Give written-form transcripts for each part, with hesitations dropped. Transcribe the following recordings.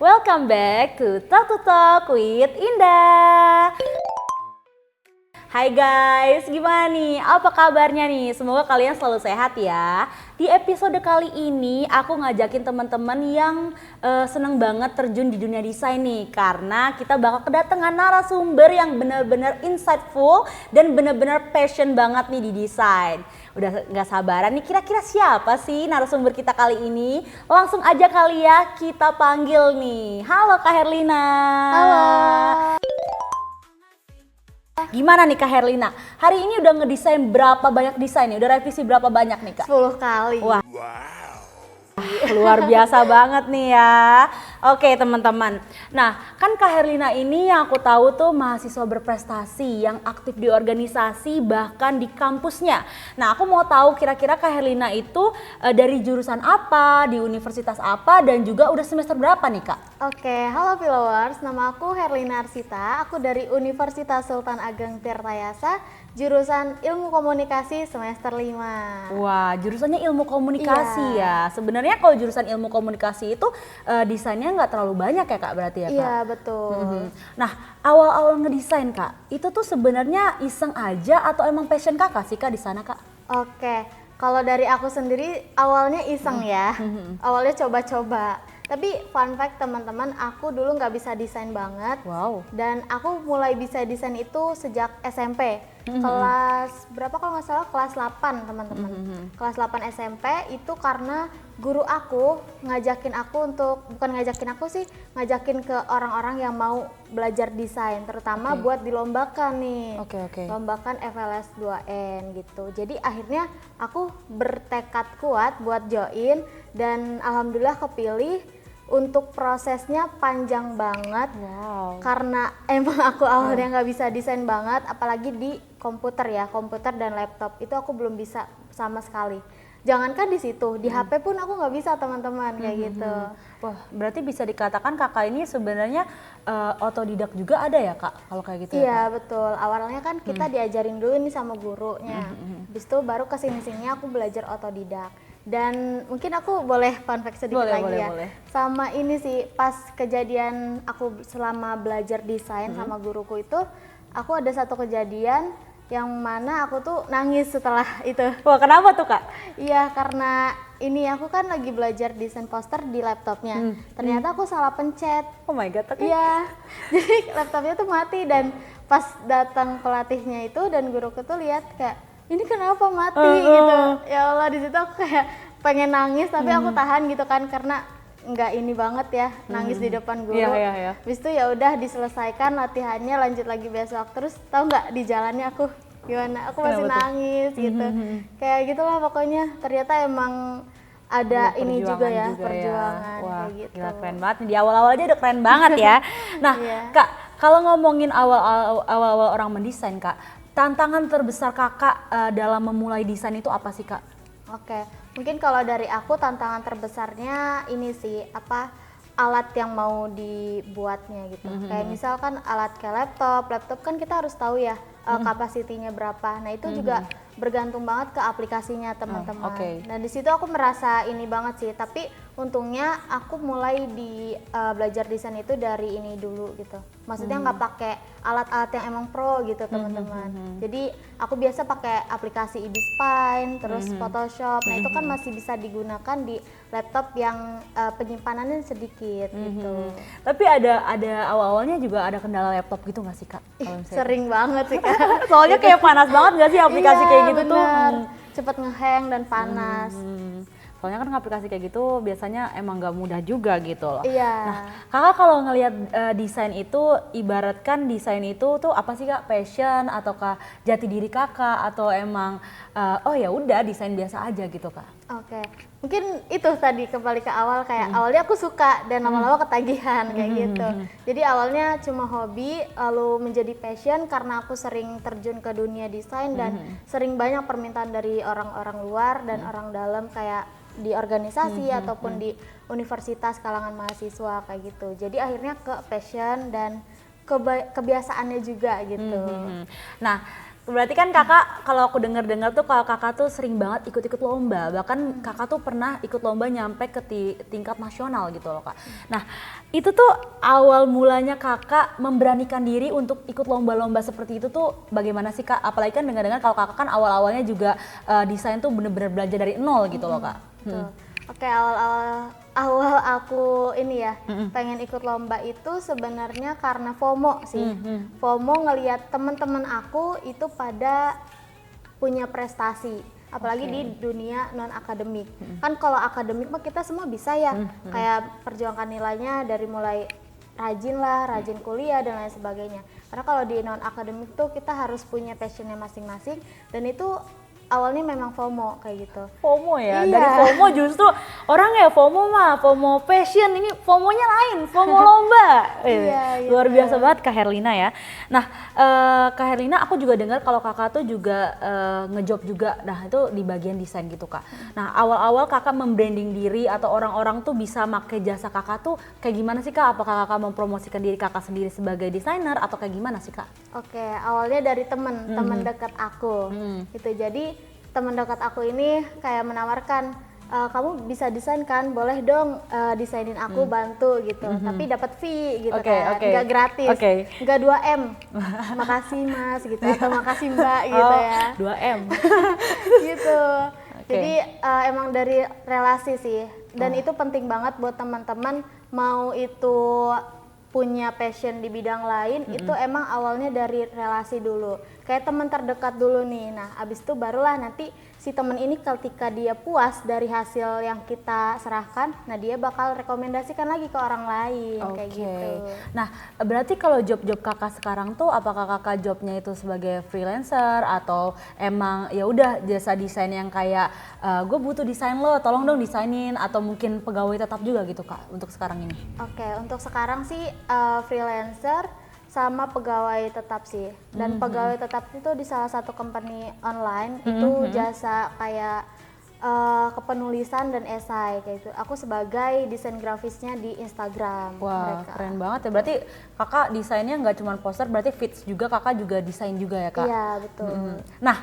Welcome back to Talk with Indah. Hai guys, gimana nih? Apa kabarnya nih? Semoga kalian selalu sehat ya. Di episode kali ini aku ngajakin teman-teman yang seneng banget terjun di dunia desain nih. Karena kita bakal kedatangan narasumber yang benar-benar insightful dan benar-benar passion banget nih di desain. Udah gak sabaran nih, kira-kira siapa sih narasumber kita kali ini? Langsung aja kali ya kita panggil nih. Halo Kak Herlina. Halo. Gimana nih Kak Herlina? Hari ini udah ngedesain berapa banyak desain nih? Udah revisi berapa banyak nih Kak? 10 kali. Wah, luar biasa banget nih ya. Oke teman-teman. Nah kan Kak Herlina ini yang aku tahu tuh mahasiswa berprestasi yang aktif di organisasi bahkan di kampusnya. Nah aku mau tahu kira-kira Kak Herlina itu dari jurusan apa, di universitas apa, dan juga udah semester berapa nih Kak? Oke, halo followers, nama aku Herlina Arsita, aku dari Universitas Sultan Ageng Tirtayasa, jurusan Ilmu Komunikasi semester 5. Wah, jurusannya ilmu komunikasi ya. Sebenarnya kalau jurusan ilmu komunikasi itu desainnya nggak terlalu banyak ya Kak berarti ya Kak? Iya, betul. Nah, awal-awal ngedesain Kak, itu tuh sebenarnya iseng aja atau emang passion Kakak sih Kak di sana Kak? Oke, kalau dari aku sendiri awalnya iseng ya, awalnya coba-coba. Tapi fun fact teman-teman, aku dulu nggak bisa desain banget. Wow. Dan aku mulai bisa desain itu sejak SMP. Kelas berapa kalau nggak salah, kelas 8 teman-teman. Kelas 8 SMP itu karena guru aku ngajakin aku untuk, bukan ngajakin aku sih, ngajakin ke orang-orang yang mau belajar desain, terutama buat dilombakan nih. Oke. Lombakan FLS 2N gitu. Jadi akhirnya aku bertekad kuat buat join dan alhamdulillah kepilih. Untuk prosesnya panjang banget. Wow. Karena emang aku awalnya nggak bisa desain banget, apalagi di komputer ya, komputer dan laptop itu aku belum bisa sama sekali. Jangankan di situ, di HP pun aku nggak bisa teman-teman kayak gitu. Wah, berarti bisa dikatakan kakak ini sebenarnya otodidak juga ada ya Kak, kalau kayak gitu ya Iya Kak? betul, awalnya kan kita diajarin dulu nih sama gurunya. Habis itu baru kesini-sini aku belajar otodidak. Dan mungkin aku boleh fun fact sedikit lagi ya. Boleh. Sama ini sih, pas kejadian aku selama belajar desain sama guruku itu, aku ada satu kejadian yang mana aku tuh nangis setelah itu. Wah, kenapa tuh Kak? Iya, karena ini aku kan lagi belajar desain poster di laptopnya. Ternyata aku salah pencet. Oh my god, oke. Iya, jadi laptopnya tuh mati dan pas datang pelatihnya itu dan guruku tuh lihat kayak ini kenapa mati gitu. Ya Allah, di situ aku kayak pengen nangis tapi aku tahan gitu kan karena nggak ini banget ya nangis di depan guru. Iya. Habis itu ya udah diselesaikan latihannya, lanjut lagi besok. Terus tahu nggak di jalannya aku gimana? Aku masih nangis gitu. Kayak gitulah pokoknya. Ternyata emang ada ini juga ya perjuangan Wah, kayak gitu. gila keren banget. Di awal-awal aja udah keren banget ya. Nah, Kak, kalau ngomongin awal-awal orang mendesain Kak, tantangan terbesar Kakak dalam memulai desain itu apa sih Kak? Oke, mungkin kalau dari aku tantangan terbesarnya ini sih alat yang mau dibuatnya gitu. Kayak misalkan alat kayak laptop kan kita harus tahu ya kapasitinya berapa. Nah itu juga bergantung banget ke aplikasinya teman-teman. Nah di situ aku merasa ini banget sih. Tapi untungnya aku mulai di belajar desain itu dari ini dulu gitu. Maksudnya nggak pakai alat-alat yang emang pro gitu teman-teman. Jadi aku biasa pakai aplikasi InDesign, terus Photoshop. Nah itu kan masih bisa digunakan di laptop yang penyimpanannya sedikit gitu. Tapi ada awal-awalnya juga ada kendala laptop gitu nggak sih Kak? Sering banget sih Kak. Soalnya kayak panas banget nggak sih aplikasi kayak gitu tuh? Cepet ngehang dan panas. Soalnya kan aplikasi kayak gitu biasanya emang nggak mudah juga gitu loh. Iya. Nah, Kakak kalau ngelihat desain itu, ibaratkan desain itu tuh apa sih Kak? Passion ataukah jati diri Kakak atau emang oh ya udah desain biasa aja gitu Kak? Oke, mungkin itu tadi kembali ke awal kayak awalnya aku suka dan lama-lama ketagihan kayak gitu. Jadi awalnya cuma hobi, lalu menjadi passion karena aku sering terjun ke dunia desain dan sering banyak permintaan dari orang-orang luar dan orang dalam kayak di organisasi ataupun di universitas kalangan mahasiswa kayak gitu. Jadi akhirnya ke passion dan kebiasaannya juga gitu. Nah, Berarti kan kakak, kalau aku dengar-dengar tuh kalau kakak tuh sering banget ikut-ikut lomba, bahkan kakak tuh pernah ikut lomba nyampe ke tingkat nasional gitu loh kak. Nah itu tuh awal mulanya kakak memberanikan diri untuk ikut lomba-lomba seperti itu tuh bagaimana sih kak? Apalagi kan dengar-dengar kalau kakak kan awal-awalnya juga desain tuh bener-bener belajar dari nol gitu loh kak. Oke, awal aku ini ya pengen ikut lomba itu sebenarnya karena FOMO sih. FOMO ngelihat teman-teman aku itu pada punya prestasi, apalagi di dunia non akademik. Kan kalau akademik mah kita semua bisa ya, kayak perjuangkan nilainya dari mulai rajin kuliah dan lain sebagainya. Karena kalau di non akademik tuh kita harus punya passionnya masing-masing, dan itu awalnya memang FOMO kayak gitu. FOMO ya, Iya. dari FOMO justru orang ya FOMO mah, FOMO passion, ini FOMO-nya lain, FOMO lomba. Iya, Luar biasa banget Kak Herlina ya. Nah, Kak Herlina aku juga dengar kalau kakak tuh juga ngejob juga, nah itu di bagian desain gitu Kak. Nah awal-awal kakak membranding diri atau orang-orang tuh bisa pakai jasa kakak tuh kayak gimana sih Kak? Apakah kakak mempromosikan diri kakak sendiri sebagai desainer atau kayak gimana sih Kak? Oke, awalnya dari teman dekat aku. Gitu. Jadi teman dekat aku ini kayak menawarkan, kamu bisa desain kan, boleh dong desainin aku, bantu gitu. Tapi dapat fee gitu kan, nggak gratis, nggak 2M. Makasih mas gitu, atau makasih mbak gitu ya. 2M. Gitu. Jadi emang dari relasi sih, dan itu penting banget buat teman-teman mau itu punya passion di bidang lain. Itu emang awalnya dari relasi dulu, kayak teman terdekat dulu nih. Nah abis itu barulah nanti si teman ini ketika dia puas dari hasil yang kita serahkan, nah dia bakal rekomendasikan lagi ke orang lain. Kayak gitu. Nah berarti kalau job-job kakak sekarang tuh apakah kakak jobnya itu sebagai freelancer atau emang ya udah jasa desain yang kayak gue butuh desain lo, tolong dong desainin, atau mungkin pegawai tetap juga gitu kak untuk sekarang ini? Oke, untuk sekarang sih freelancer sama pegawai tetap sih. Dan pegawai tetap itu di salah satu company online, itu jasa kayak kepenulisan dan esai kayak gitu. Aku sebagai desain grafisnya di Instagram. Wah mereka. keren banget ya, berarti kakak desainnya nggak cuma poster, berarti fits juga, kakak juga desain juga ya kak? Iya betul. Nah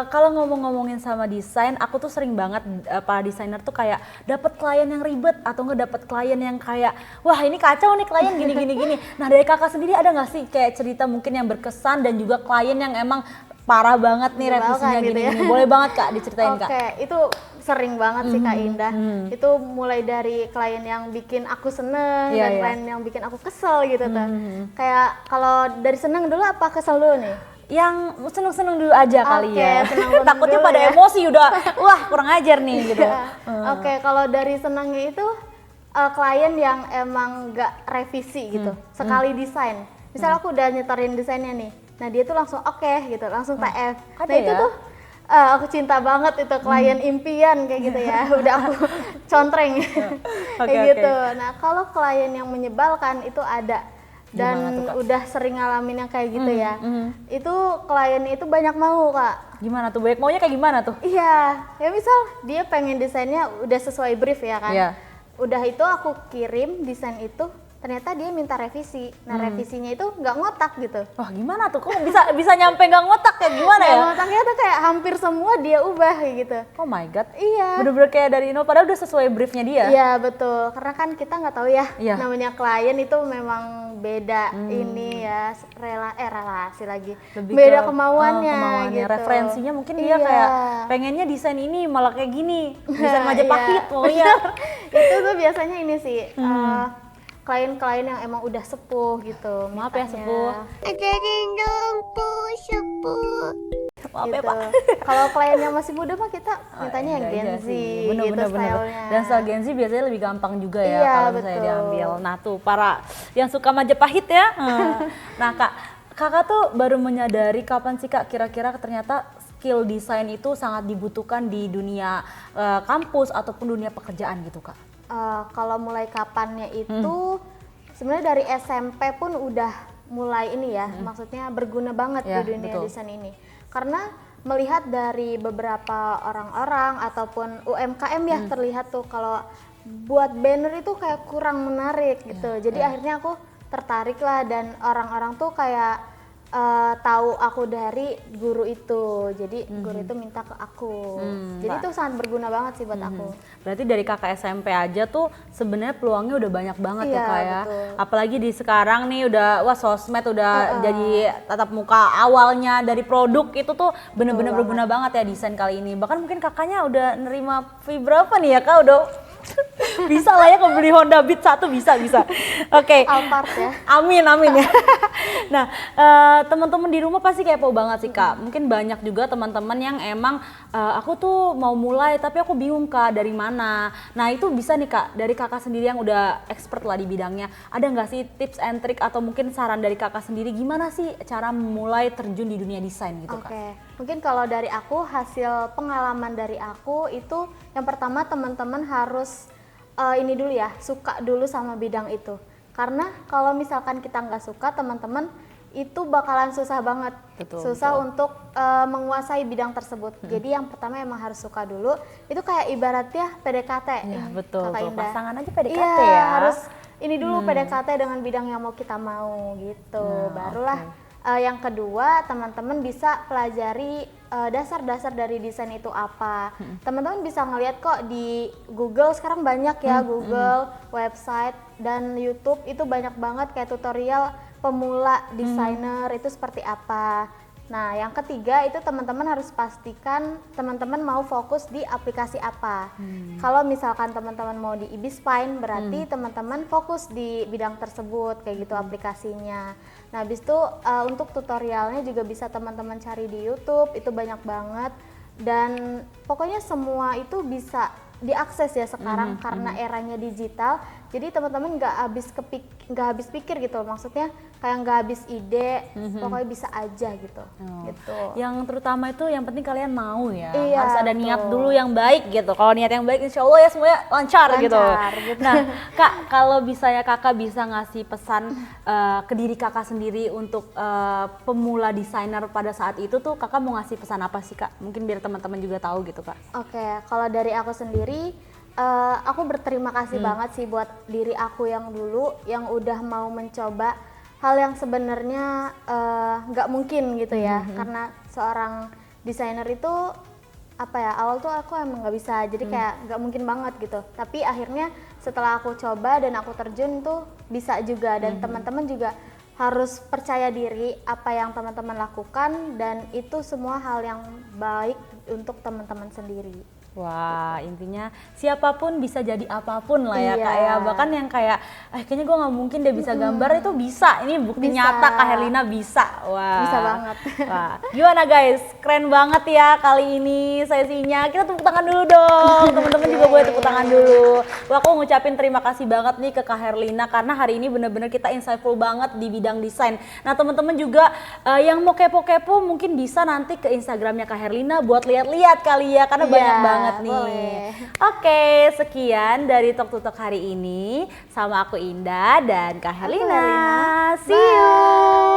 kalau ngomongin sama desain, aku tuh sering banget para desainer tuh kayak dapat klien yang ribet atau nggak dapat klien yang kayak wah ini kacau nih klien gini. Nah dari kakak sendiri ada nggak sih kayak cerita mungkin yang berkesan dan juga klien yang emang parah banget nih revisinya gitu gini-gini? ya. Boleh banget kak diceritain kak. Oke, itu sering banget sih Kak Indah. Itu mulai dari klien yang bikin aku seneng dan klien yang bikin aku kesel gitu tuh. Kayak kalau dari seneng dulu apa kesel dulu nih? Yang seneng-seneng dulu aja kali ya. seneng-seneng Takutnya dulu pada ya. emosi udah wah kurang ajar nih gitu. Oke, kalau dari senangnya itu klien yang emang gak revisi gitu, sekali desain. Misal aku udah nyetorin desainnya nih, nah dia tuh langsung oke gitu, langsung TF. Ada Nah itu ya? tuh aku cinta banget itu klien impian kayak gitu ya, udah aku contreng kayak gitu. Nah kalau klien yang menyebalkan itu ada, dan udah sering ngalamin yang kayak gitu ya. Itu klien itu banyak mau Kak. Gimana tuh, banyak maunya kayak gimana tuh? Iya, ya misal dia pengen desainnya udah sesuai brief ya kan. Udah itu aku kirim desain itu, ternyata dia minta revisi. Nah revisinya itu nggak ngotak gitu. Wah gimana tuh, kok bisa nyampe nggak ngotak ya, gimana ya? Ngotaknya tuh kayak hampir semua dia ubah kayak gitu. Oh my god. Iya. Bener-bener kayak dari nol, padahal udah sesuai briefnya dia. Iya betul, karena kan kita nggak tahu ya, namanya klien itu memang beda ini ya, relasi lagi. Lebih beda ke, kemauannya gitu. Referensinya mungkin dia kayak pengennya desain ini malah kayak gini, desain Majapahit maunya. Itu tuh biasanya ini sih klien-klien yang emang udah sepuh gitu. Maaf ya sepuh. Ajarin dong Bu sepuh. Maaf gitu. ya Pak. Kalau klien yang masih muda mah kita mintanya yang Gen Z gitu stylenya. Dan style Gen Z biasanya lebih gampang juga ya kalau misalnya betul. diambil. Nah tuh para yang suka Majapahit ya. Nah kakak tuh baru menyadari kapan sih kak kira-kira ternyata skill desain itu sangat dibutuhkan di dunia kampus ataupun dunia pekerjaan gitu kak? Kalau mulai kapannya itu sebenarnya dari SMP pun udah mulai ini ya, maksudnya berguna banget di dunia desain ini. Karena melihat dari beberapa orang-orang ataupun UMKM ya terlihat tuh kalau buat banner itu kayak kurang menarik gitu. Jadi akhirnya aku tertarik lah, dan orang-orang tuh kayak tahu aku dari guru itu. Jadi guru itu minta ke aku. Jadi itu sangat berguna banget sih buat aku. Berarti dari kakak SMP aja tuh sebenarnya peluangnya udah banyak banget ya kak ya. Betul. Apalagi di sekarang nih udah sosmed udah jadi tatap muka awalnya dari produk itu tuh bener-bener berguna banget ya desain kali ini. Bahkan mungkin kakaknya udah nerima fee berapa nih ya kak, udah bisa lah ya beli Honda Beat 1 bisa. Oke. Alphard ya. Amin ya. Nah, teman-teman di rumah pasti kepo banget sih kak. Mungkin banyak juga teman-teman yang emang aku tuh mau mulai tapi aku bingung kak dari mana. Nah itu bisa nih kak, dari kakak sendiri yang udah expert lah di bidangnya. Ada nggak sih tips and trick atau mungkin saran dari kakak sendiri gimana sih cara mulai terjun di dunia desain gitu kak? Oke, mungkin kalau dari aku, hasil pengalaman dari aku itu yang pertama teman-teman harus ini dulu ya, suka dulu sama bidang itu. Karena kalau misalkan kita nggak suka, teman-teman itu bakalan susah banget. Susah untuk menguasai bidang tersebut. Jadi yang pertama emang harus suka dulu. Itu kayak ibaratnya PDKT. Ya betul, Kakak Indah. pasangan aja PDKT Iya, ya. harus ini dulu PDKT dengan bidang yang mau kita mau gitu. Barulah yang kedua, teman-teman bisa pelajari dasar-dasar dari desain itu apa. Teman-teman bisa ngeliat kok di Google, sekarang banyak ya Google, website, dan YouTube itu banyak banget kayak tutorial pemula desainer itu seperti apa. Nah, yang ketiga itu teman-teman harus pastikan teman-teman mau fokus di aplikasi apa. Kalau misalkan teman-teman mau di eBispine, berarti teman-teman fokus di bidang tersebut, kayak gitu aplikasinya. Nah, habis itu untuk tutorialnya juga bisa teman-teman cari di YouTube, itu banyak banget. Dan pokoknya semua itu bisa diakses ya sekarang karena eranya digital. Jadi teman-teman nggak habis pikir gitu, maksudnya kayak nggak habis ide, pokoknya bisa aja gitu. Gitu. Yang terutama itu yang penting kalian mau ya, Iya, harus ada betul. niat dulu yang baik gitu. Kalau niat yang baik insya Allah ya semuanya lancar gitu. Nah kak, kalau bisa ya kakak bisa ngasih pesan ke diri kakak sendiri untuk pemula desainer pada saat itu tuh kakak mau ngasih pesan apa sih kak? Mungkin biar teman-teman juga tahu gitu kak. Oke, kalau dari aku sendiri, aku berterima kasih banget sih buat diri aku yang dulu yang udah mau mencoba hal yang sebenarnya nggak mungkin gitu ya, karena seorang desainer itu apa ya, awal tuh aku emang nggak bisa, jadi kayak nggak mungkin banget gitu. Tapi akhirnya setelah aku coba dan aku terjun tuh bisa juga, dan teman-teman juga harus percaya diri apa yang teman-teman lakukan, dan itu semua hal yang baik untuk teman-teman sendiri. Wah, intinya siapapun bisa jadi apapun lah ya Iya. kak ya. Bahkan yang kayak, kayaknya gue nggak mungkin deh bisa gambar, itu bisa. Ini bukti Bisa. nyata Kak Herlina bisa. Wah. Bisa banget. Wah, gimana guys? Keren banget ya kali ini sesinya. Kita tepuk tangan dulu dong. Teman-teman juga boleh tepuk tangan dulu. Wah, aku ngucapin terima kasih banget nih ke Kak Herlina karena hari ini bener-bener kita insightful banget di bidang desain. Nah, teman-teman juga yang mau kepo-kepo mungkin bisa nanti ke Instagramnya Kak Herlina buat lihat-lihat kali ya, karena Iya, banyak banget nih. boleh. Oke, sekian dari Talk to Talk hari ini sama aku Indah dan Kak Herlina. Herlina. See you.